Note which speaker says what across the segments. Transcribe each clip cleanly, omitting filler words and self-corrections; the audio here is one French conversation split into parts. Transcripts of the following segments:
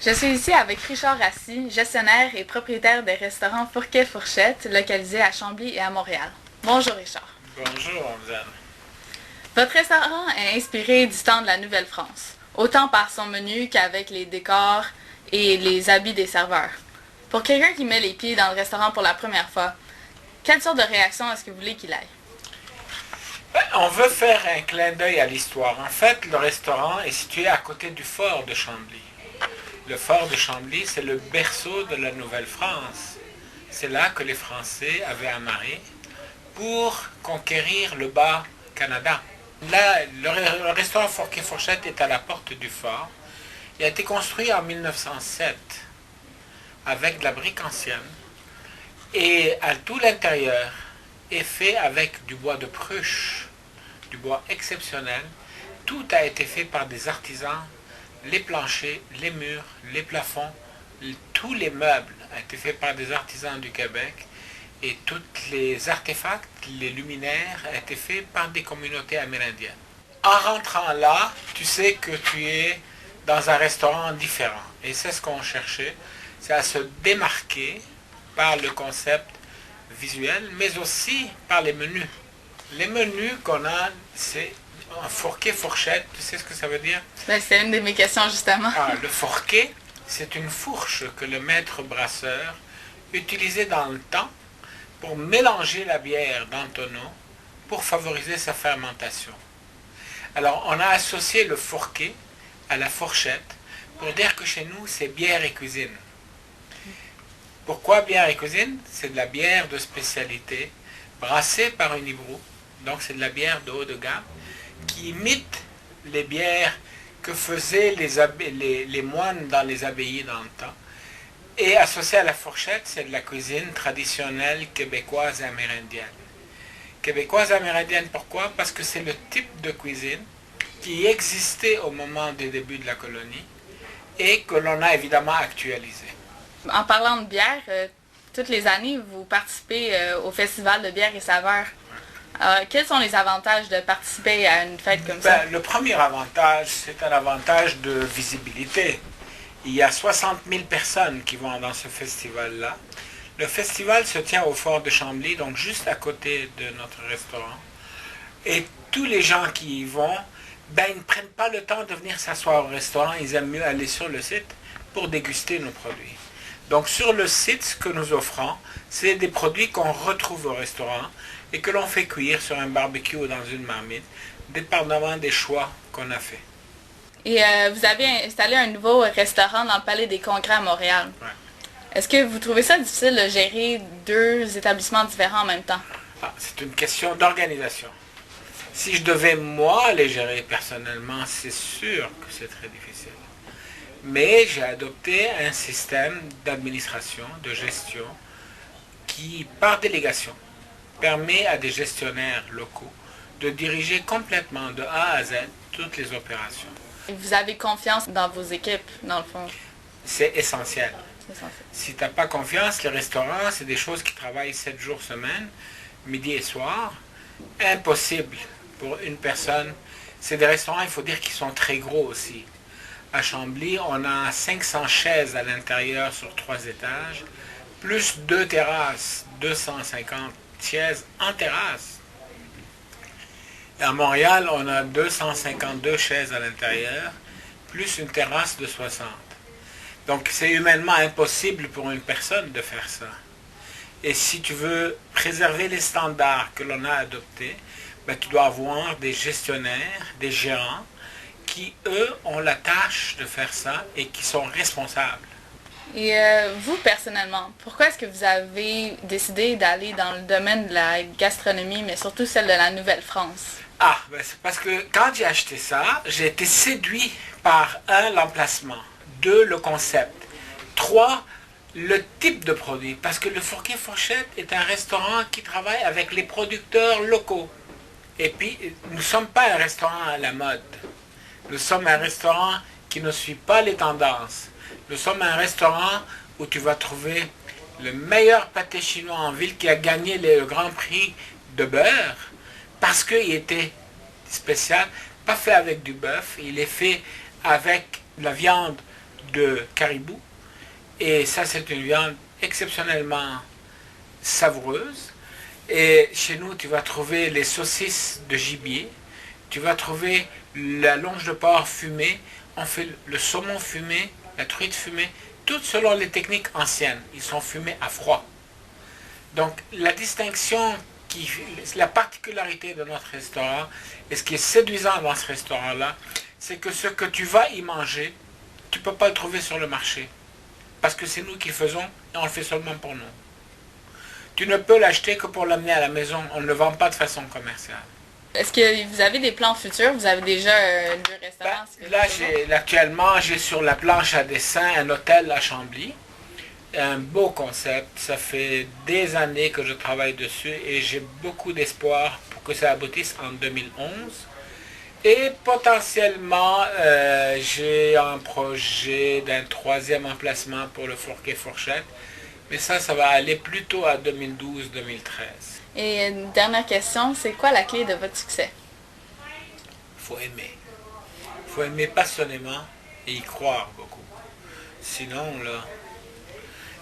Speaker 1: Je suis ici avec Richard Rassi, gestionnaire et propriétaire des restaurants Fourquet Fourchette, localisés à Chambly et à Montréal. Bonjour Richard.
Speaker 2: Bonjour, Anne.
Speaker 1: Votre restaurant est inspiré du temps de la Nouvelle-France, autant par son menu qu'avec les décors et les habits des serveurs. Pour quelqu'un qui met les pieds dans le restaurant pour la première fois, quelle sorte de réaction est-ce que vous voulez qu'il ait?
Speaker 2: On veut faire un clin d'œil à l'histoire. En fait, le restaurant est situé à côté du fort de Chambly. Le fort de Chambly, c'est le berceau de la Nouvelle-France. C'est là que les Français avaient amarré pour conquérir le Bas-Canada. Là, le restaurant Fourquet Fourchette est à la porte du fort. Il a été construit en 1907 avec de la brique ancienne. Et à tout l'intérieur est fait avec du bois de pruche, du bois exceptionnel. Tout a été fait par des artisans. Les planchers, les murs, les plafonds, tous les meubles ont été faits par des artisans du Québec et tous les artefacts, les luminaires ont été faits par des communautés amérindiennes. En rentrant là, tu sais que tu es dans un restaurant différent et c'est ce qu'on cherchait, c'est à se démarquer par le concept visuel mais aussi par les menus. Les menus qu'on a, c'est un Fourquet Fourchette, tu sais ce que ça veut dire?
Speaker 1: C'est une de mes questions justement.
Speaker 2: Le Fourquet, c'est une fourche que le maître brasseur utilisait dans le temps pour mélanger la bière dans le tonneau pour favoriser sa fermentation. Alors on a associé le Fourquet à la fourchette pour dire que chez nous c'est bière et cuisine. Pourquoi bière et cuisine? C'est de la bière de spécialité brassée par une hibou, donc c'est de la bière de haut de gamme qui imite les bières que faisaient les moines dans les abbayes dans le temps. Et associé à la fourchette, c'est de la cuisine traditionnelle québécoise et amérindienne. Québécoise et amérindienne, pourquoi? Parce que c'est le type de cuisine qui existait au moment des débuts de la colonie et que l'on a évidemment actualisé.
Speaker 1: En parlant de bière, toutes les années, vous participez au Festival de bière et saveurs. Quels sont les avantages de participer à une fête comme ça?
Speaker 2: Le premier avantage, c'est un avantage de visibilité. Il y a 60 000 personnes qui vont dans ce festival-là. Le festival se tient au fort de Chambly, donc juste à côté de notre restaurant. Et tous les gens qui y vont, ils ne prennent pas le temps de venir s'asseoir au restaurant, ils aiment mieux aller sur le site pour déguster nos produits. Donc sur le site, ce que nous offrons, c'est des produits qu'on retrouve au restaurant et que l'on fait cuire sur un barbecue ou dans une marmite, dépendamment des choix qu'on a fait.
Speaker 1: Et vous avez installé un nouveau restaurant dans le Palais des Congrès à Montréal.
Speaker 2: Ouais.
Speaker 1: Est-ce que vous trouvez ça difficile de gérer deux établissements différents en même temps?
Speaker 2: C'est une question d'organisation. Si je devais moi les gérer personnellement, c'est sûr que c'est très difficile. Mais j'ai adopté un système d'administration, de gestion, qui, par délégation, permet à des gestionnaires locaux de diriger complètement de A à Z toutes les opérations.
Speaker 1: Vous avez confiance dans vos équipes, dans le fond?
Speaker 2: C'est essentiel.
Speaker 1: C'est essentiel.
Speaker 2: Si tu n'as pas confiance, les restaurants, c'est des choses qui travaillent 7 jours semaine, midi et soir. Impossible pour une personne. C'est des restaurants, il faut dire, qui sont très gros aussi. À Chambly, on a 500 chaises à l'intérieur sur 3 étages, plus 2 terrasses, 250 chaises en terrasse. Et à Montréal, on a 252 chaises à l'intérieur, plus une terrasse de 60. Donc c'est humainement impossible pour une personne de faire ça. Et si tu veux préserver les standards que l'on a adoptés, tu dois avoir des gestionnaires, des gérants, qui, eux, ont la tâche de faire ça et qui sont responsables.
Speaker 1: Et vous, personnellement, pourquoi est-ce que vous avez décidé d'aller dans le domaine de la gastronomie, mais surtout celle de la Nouvelle-France?
Speaker 2: C'est parce que quand j'ai acheté ça, j'ai été séduit par, 1, l'emplacement, 2, le concept, 3, le type de produit. Parce que le Fourquet Fourchette est un restaurant qui travaille avec les producteurs locaux. Et puis, nous ne sommes pas un restaurant à la mode. Nous sommes un restaurant qui ne suit pas les tendances. Nous sommes un restaurant où tu vas trouver le meilleur pâté chinois en ville qui a gagné le Grand Prix de beurre parce qu'il était spécial, pas fait avec du bœuf, il est fait avec la viande de caribou. Et ça, c'est une viande exceptionnellement savoureuse. Et chez nous, tu vas trouver les saucisses de gibier, tu vas trouver la longe de porc fumée, on fait le saumon fumé, la truite fumée, toutes selon les techniques anciennes. Ils sont fumés à froid. Donc la distinction, la particularité de notre restaurant, et ce qui est séduisant dans ce restaurant-là, c'est que ce que tu vas y manger, tu ne peux pas le trouver sur le marché. Parce que c'est nous qui le faisons et on le fait seulement pour nous. Tu ne peux l'acheter que pour l'amener à la maison. On ne le vend pas de façon commerciale.
Speaker 1: Est-ce que vous avez des plans futurs? Vous avez déjà un lieu restaurant?
Speaker 2: Actuellement, j'ai sur la planche à dessin un hôtel à Chambly. Un beau concept. Ça fait des années que je travaille dessus et j'ai beaucoup d'espoir pour que ça aboutisse en 2011. Et potentiellement, j'ai un projet d'un 3e emplacement pour le Fourquet Fourchette. Mais ça va aller plutôt à 2012-2013.
Speaker 1: Et une dernière question, c'est quoi la clé de votre succès?
Speaker 2: Il faut aimer. Il faut aimer passionnément et y croire beaucoup. Sinon,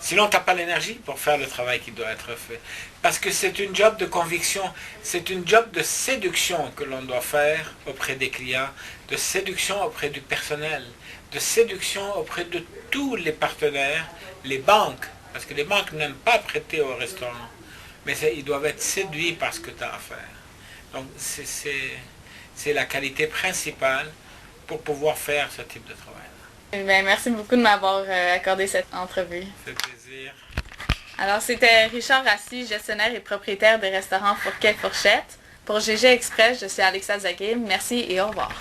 Speaker 2: tu n'as pas l'énergie pour faire le travail qui doit être fait. Parce que c'est une job de conviction, c'est une job de séduction que l'on doit faire auprès des clients, de séduction auprès du personnel, de séduction auprès de tous les partenaires, les banques. Parce que les banques n'aiment pas prêter au restaurant. Mais ils doivent être séduits par ce que tu as à faire. Donc c'est la qualité principale pour pouvoir faire ce type de travail.
Speaker 1: Bien, merci beaucoup de m'avoir accordé cette entrevue.
Speaker 2: Ça fait plaisir.
Speaker 1: Alors, c'était Richard Rassi, gestionnaire et propriétaire des restaurants Fourquet Fourchette. Pour GG Express, je suis Alexa Zaghib. Merci et au revoir.